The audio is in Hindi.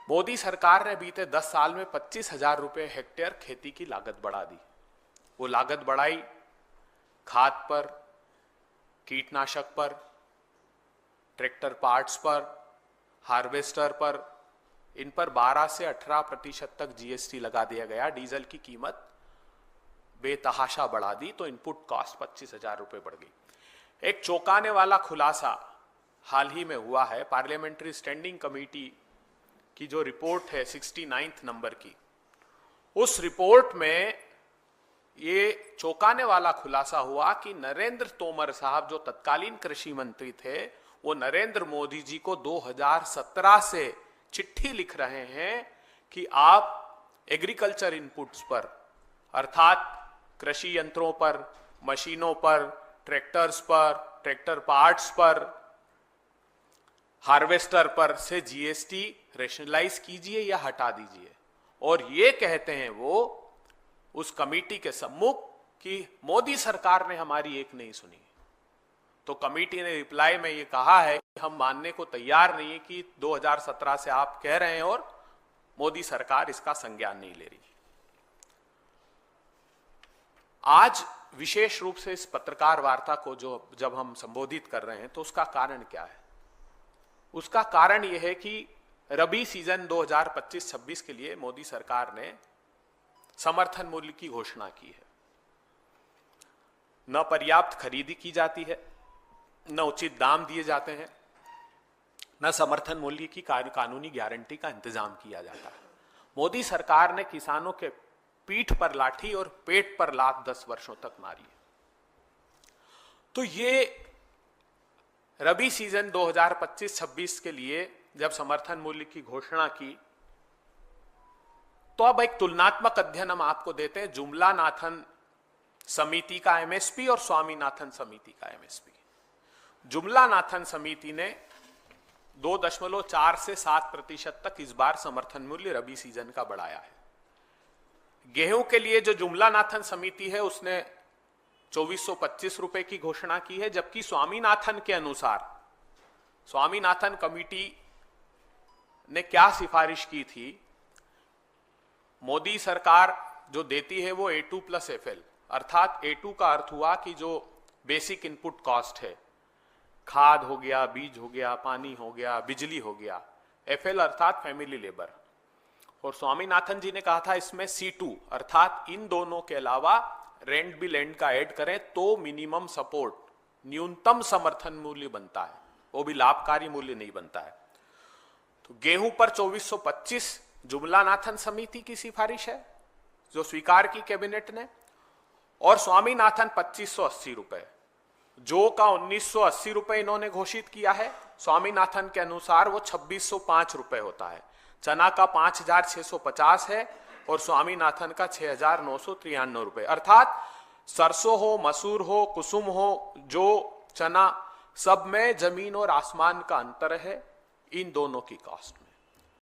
मोदी सरकार ने बीते 10 साल में 25,000 रुपए हेक्टेयर खेती की लागत बढ़ा दी। वो लागत बढ़ाई खाद पर, कीटनाशक पर, ट्रैक्टर पार्ट्स पर, हार्वेस्टर पर, इन पर 12 से 18% तक जीएसटी लगा दिया गया। डीजल की कीमत बेतहाशा बढ़ा दी तो इनपुट कॉस्ट 25,000 रुपए बढ़ गई। एक चौंकाने वाला खुलासा हाल ही में हुआ है। पार्लियामेंट्री स्टैंडिंग कमेटी की जो रिपोर्ट है 69 नंबर की, उस रिपोर्ट में ये चौंकाने वाला खुलासा हुआ कि नरेंद्र तोमर साहब जो तत्कालीन कृषि मंत्री थे, वो नरेंद्र मोदी जी को 2017 से चिट्ठी लिख रहे हैं कि आप एग्रीकल्चर इनपुट्स पर, अर्थात कृषि यंत्रों पर, मशीनों पर, ट्रैक्टर्स पर, ट्रैक्टर पार्ट्स पर, हार्वेस्टर पर से जीएसटी रेशनलाइज कीजिए या हटा दीजिए। और ये कहते हैं वो उस कमेटी के सम्मुख कि मोदी सरकार ने हमारी एक नहीं सुनी। तो कमेटी ने रिप्लाई में ये कहा है कि हम मानने को तैयार नहीं है कि 2017 से आप कह रहे हैं और मोदी सरकार इसका संज्ञान नहीं ले रही। आज विशेष रूप से इस पत्रकार वार्ता को जब हम संबोधित कर रहे हैं तो उसका कारण क्या है? उसका कारण यह है कि रबी सीजन 2025-26 के लिए मोदी सरकार ने समर्थन मूल्य की घोषणा की है। न पर्याप्त खरीदी की जाती है, न उचित दाम दिए जाते हैं, न समर्थन मूल्य की कानूनी गारंटी का इंतजाम किया जाता है। मोदी सरकार ने किसानों के पीठ पर लाठी और पेट पर लात 10 वर्षों तक मारी है। तो ये रबी सीजन 2025-26 के लिए जब समर्थन मूल्य की घोषणा की, तो अब एक तुलनात्मक अध्ययन हम आपको देते हैं जुमला नाथन समिति का एमएसपी और स्वामीनाथन समिति का एमएसपी। जुमला नाथन समिति ने 2.4 से 7% तक इस बार समर्थन मूल्य रबी सीजन का बढ़ाया है। गेहूं के लिए जो जुमला नाथन समिति है उसने 2425 रुपए की घोषणा की है, जबकि स्वामीनाथन के अनुसार, स्वामीनाथन कमेटी ने क्या सिफारिश की थी, मोदी सरकार जो देती है वो A2 प्लस FL, अर्थात A2 का अर्थ हुआ कि जो बेसिक इनपुट कॉस्ट है, खाद हो गया, बीज हो गया, पानी हो गया, बिजली हो गया, FL अर्थात फैमिली लेबर। और स्वामीनाथन जी ने कहा था इसमें C2 अर्थात इन दोनों के अलावा रेंट भी लैंड का ऐड करें तो मिनिमम सपोर्ट, न्यूनतम समर्थन मूल्य बनता है, वो भी लाभकारी मूल्य नहीं बनता है। तो गेहूं पर 2425 जुमला नाथन समिति की सिफारिश है जो स्वीकार की कैबिनेट ने, और स्वामीनाथन 2580 रुपए, जो का 1980 रुपए इन्होंने घोषित किया है। स्वामीनाथन के अनुसार वो 2605 रुपए होता है। चना का 5650 है और स्वामीनाथन का 6993 रुपए। अर्थात सरसों हो, मसूर हो, कुसुम हो, जो चना, सब में जमीन और आसमान का अंतर है इन दोनों की कॉस्ट में।